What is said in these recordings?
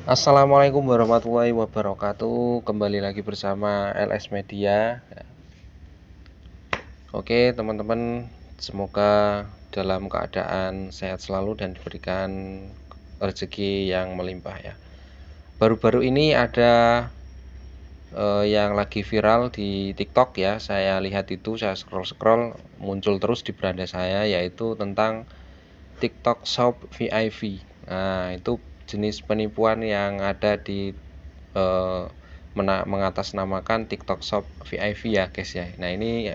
Assalamualaikum warahmatullahi wabarakatuh. Kembali lagi bersama LS Media. Oke, teman-teman, semoga dalam keadaan sehat selalu dan diberikan rezeki yang melimpah ya. Baru-baru ini ada yang lagi viral di TikTok ya. Saya lihat itu, saya scroll-scroll, muncul terus di beranda saya, yaitu tentang TikTok Shop VIP. Nah, itu jenis penipuan yang ada di mengatasnamakan TikTok Shop VIP ya guys ya. Nah, ini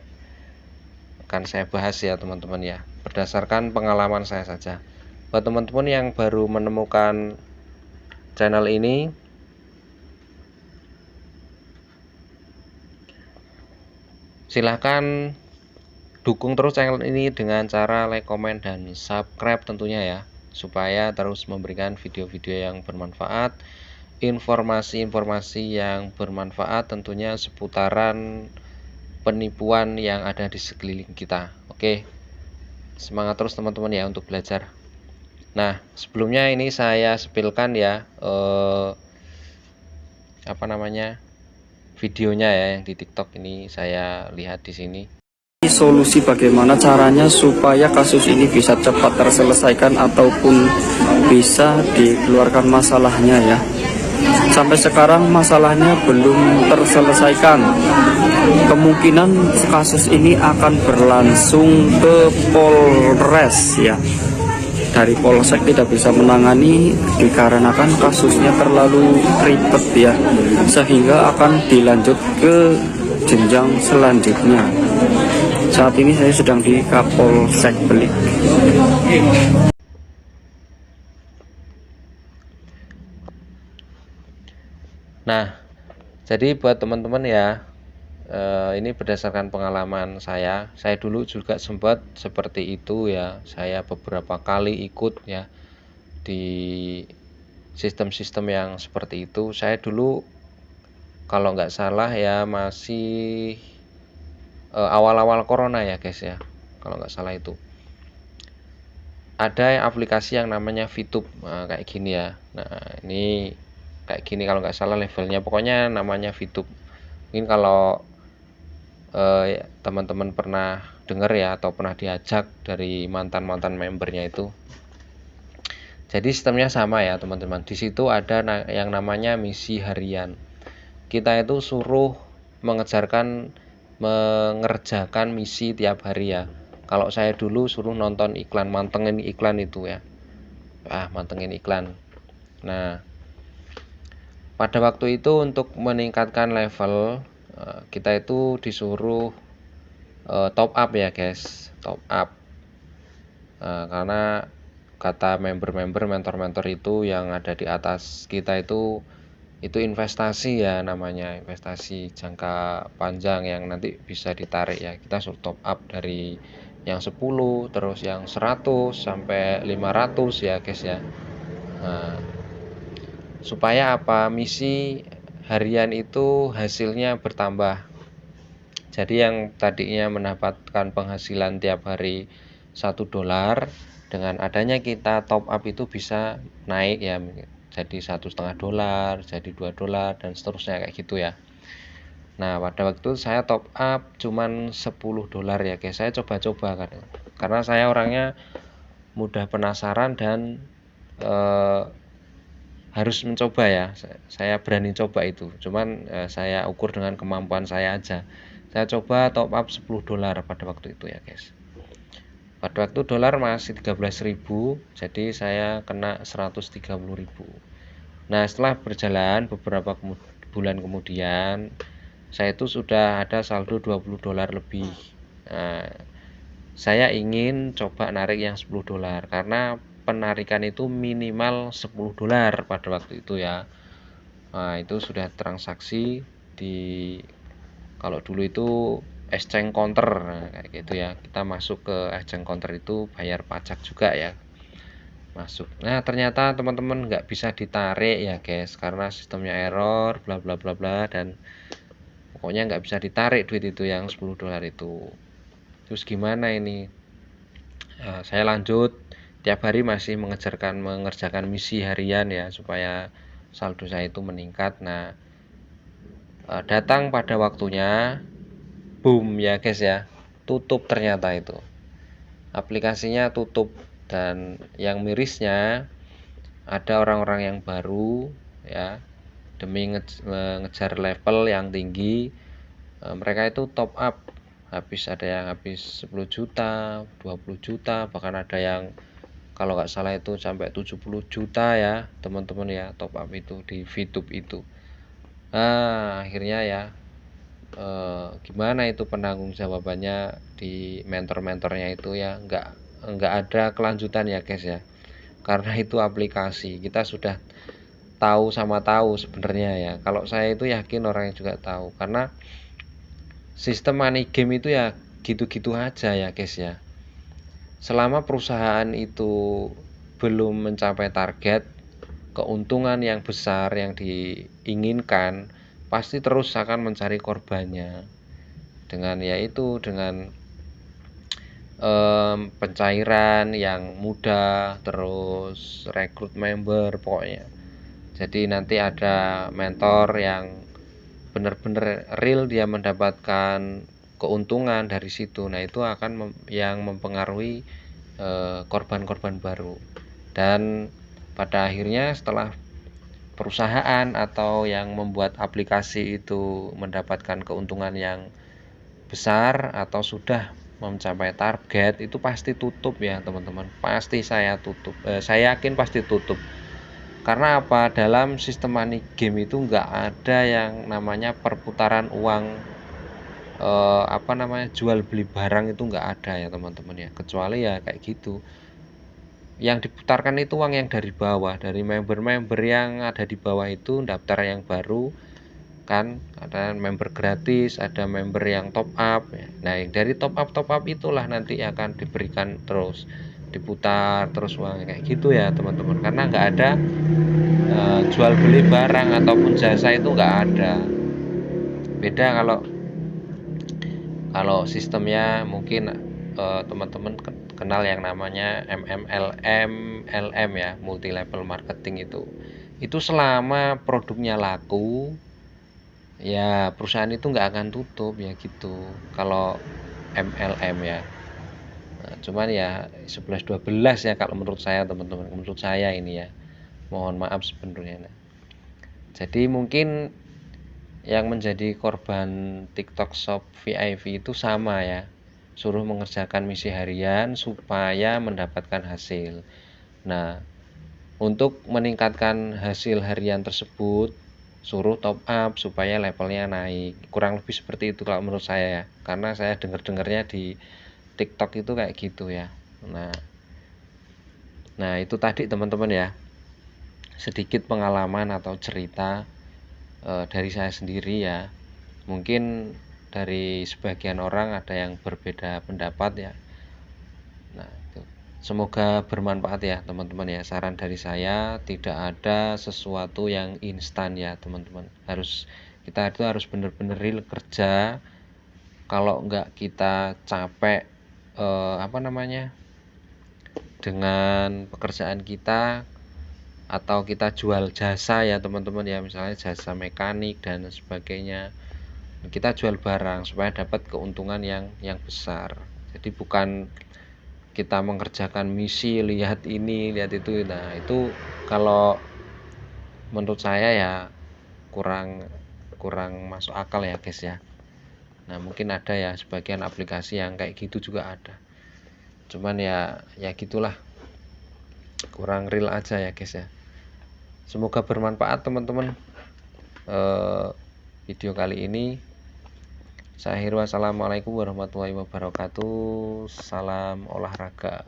akan saya bahas ya teman-teman ya, berdasarkan pengalaman saya saja. Buat teman-teman yang baru menemukan channel ini, silahkan dukung terus channel ini dengan cara like, komen, dan subscribe tentunya ya, supaya terus memberikan video-video yang bermanfaat, informasi-informasi yang bermanfaat tentunya seputaran penipuan yang ada di sekeliling kita. Oke, semangat terus teman-teman ya untuk belajar. Nah, sebelumnya ini saya spillkan ya videonya ya yang di TikTok ini saya lihat di sini. Solusi bagaimana caranya supaya kasus ini bisa cepat terselesaikan ataupun bisa dikeluarkan masalahnya ya. Sampai sekarang masalahnya belum terselesaikan. Kemungkinan kasus ini akan berlangsung ke Polres ya. Dari Polsek tidak bisa menangani dikarenakan kasusnya terlalu ribet ya, sehingga akan dilanjut ke jenjang selanjutnya. Saat ini saya sedang di Kapolsek Belik. Nah, jadi buat teman-teman ya, ini berdasarkan pengalaman saya. Saya dulu juga sempat seperti itu ya. Saya beberapa kali ikut ya di sistem-sistem yang seperti itu. Saya dulu kalau nggak salah ya masih awal-awal corona ya guys ya, kalau nggak salah itu ada aplikasi yang namanya VTube. Nah, kayak gini ya. Nah, ini kayak gini kalau nggak salah levelnya, pokoknya namanya VTube. Mungkin kalau teman-teman pernah dengar ya, atau pernah diajak dari mantan-mantan membernya itu. Jadi sistemnya sama ya teman-teman. Di situ ada yang namanya misi harian. Kita itu suruh mengerjakan misi tiap hari ya. Kalau saya dulu suruh nonton iklan, mantengin iklan itu ya. Mantengin iklan. Nah, pada waktu itu untuk meningkatkan level, kita itu disuruh top up ya guys, top up. Karena kata member-member, mentor-mentor itu yang ada di atas kita itu investasi ya, namanya investasi jangka panjang yang nanti bisa ditarik ya. Kita suruh top up dari yang 10, terus yang 100 sampai 500 ya guys ya. Nah, supaya apa? Misi harian itu hasilnya bertambah. Jadi yang tadinya mendapatkan penghasilan tiap hari $1, dengan adanya kita top up itu bisa naik ya, jadi $1,5, jadi $2, dan seterusnya kayak gitu ya. Nah, pada waktu saya top up cuman $10 ya guys. Saya coba-coba kan, karena saya orangnya mudah penasaran dan harus mencoba ya. Saya berani coba itu, cuman saya ukur dengan kemampuan saya aja. Saya coba top up $10 pada waktu itu ya guys. Pada waktu dolar masih 13.000, jadi saya kena 130.000. Nah, setelah berjalan beberapa bulan kemudian, saya itu sudah ada saldo $20 lebih. Nah, saya ingin coba narik yang $10 karena penarikan itu minimal $10 pada waktu itu ya. Nah, itu sudah transaksi di, kalau dulu itu exchange counter. Nah, kayak gitu ya, kita masuk ke exchange counter itu bayar pajak juga ya, masuk. Nah, ternyata teman-teman nggak bisa ditarik ya guys, karena sistemnya error bla bla bla bla, dan pokoknya nggak bisa ditarik duit itu yang $10 itu. Terus gimana ini? Saya lanjut tiap hari masih mengerjakan misi harian ya, supaya saldo saya itu meningkat. Nah, datang pada waktunya, boom ya guys ya, tutup ternyata itu. Aplikasinya tutup, dan yang mirisnya ada orang-orang yang baru ya, demi mengejar level yang tinggi, mereka itu top up, ada yang habis 10 juta, 20 juta, bahkan ada yang kalau nggak salah itu sampai 70 juta ya teman-teman ya, top up itu di VTube itu. Nah, akhirnya ya gimana itu penanggung jawabannya di mentor-mentornya itu ya, nggak ada kelanjutan ya guys ya, karena itu aplikasi. Kita sudah tahu sama tahu sebenarnya ya, kalau saya itu yakin orang yang juga tahu, karena sistem money game itu ya gitu-gitu aja ya guys ya. Selama perusahaan itu belum mencapai target keuntungan yang besar yang diinginkan, pasti terus akan mencari korbannya dengan pencairan yang mudah, terus rekrut member pokoknya. Jadi nanti ada mentor yang benar-benar real dia mendapatkan keuntungan dari situ. Nah, itu akan yang mempengaruhi korban-korban baru. Dan pada akhirnya setelah perusahaan atau yang membuat aplikasi itu mendapatkan keuntungan yang besar atau sudah mencapai target, itu pasti tutup ya teman-teman. Pasti saya yakin pasti tutup. Karena apa? Dalam sistem money game itu nggak ada yang namanya perputaran uang, jual beli barang itu nggak ada ya teman-teman ya, kecuali ya kayak gitu. Yang diputarkan itu uang yang dari bawah, dari member-member yang ada di bawah itu, daftar yang baru kan, ada member gratis, ada member yang top up ya. Nah, dari top up itulah nanti akan diberikan terus, diputar terus uang kayak gitu ya teman-teman. Karena nggak ada jual beli barang ataupun jasa, itu nggak ada. Beda kalau sistemnya mungkin teman-teman kenal yang namanya MMLM, LM ya, multi level marketing itu selama produknya laku ya perusahaan itu nggak akan tutup ya gitu kalau MLM ya. Nah, cuman ya 11-12 ya kalau menurut saya teman-teman, menurut saya ini ya, mohon maaf sebenarnya. Nah, jadi mungkin yang menjadi korban TikTok Shop VIP itu sama ya, suruh mengerjakan misi harian supaya mendapatkan hasil. Nah, untuk meningkatkan hasil harian tersebut, suruh top up supaya levelnya naik. Kurang lebih seperti itu kalau menurut saya ya, karena saya dengar-dengarnya di TikTok itu kayak gitu ya. Nah itu tadi teman-teman ya, sedikit pengalaman atau cerita dari saya sendiri ya. Mungkin dari sebagian orang ada yang berbeda pendapat ya. Nah, itu. Semoga bermanfaat ya teman-teman ya. Saran dari saya, tidak ada sesuatu yang instan ya teman-teman. Kita itu harus benar-benar real kerja. Kalau enggak kita capek dengan pekerjaan kita, atau kita jual jasa ya teman-teman ya, misalnya jasa mekanik dan sebagainya, kita jual barang supaya dapat keuntungan yang besar. Jadi bukan kita mengerjakan misi, lihat ini lihat itu. Nah itu kalau menurut saya ya kurang masuk akal ya guys ya. Nah mungkin ada ya sebagian aplikasi yang kayak gitu juga ada, cuman ya gitulah, kurang real aja ya guys ya. Semoga bermanfaat teman-teman video kali ini. Saya akhiri, wassalamualaikum warahmatullahi wabarakatuh. Salam olahraga.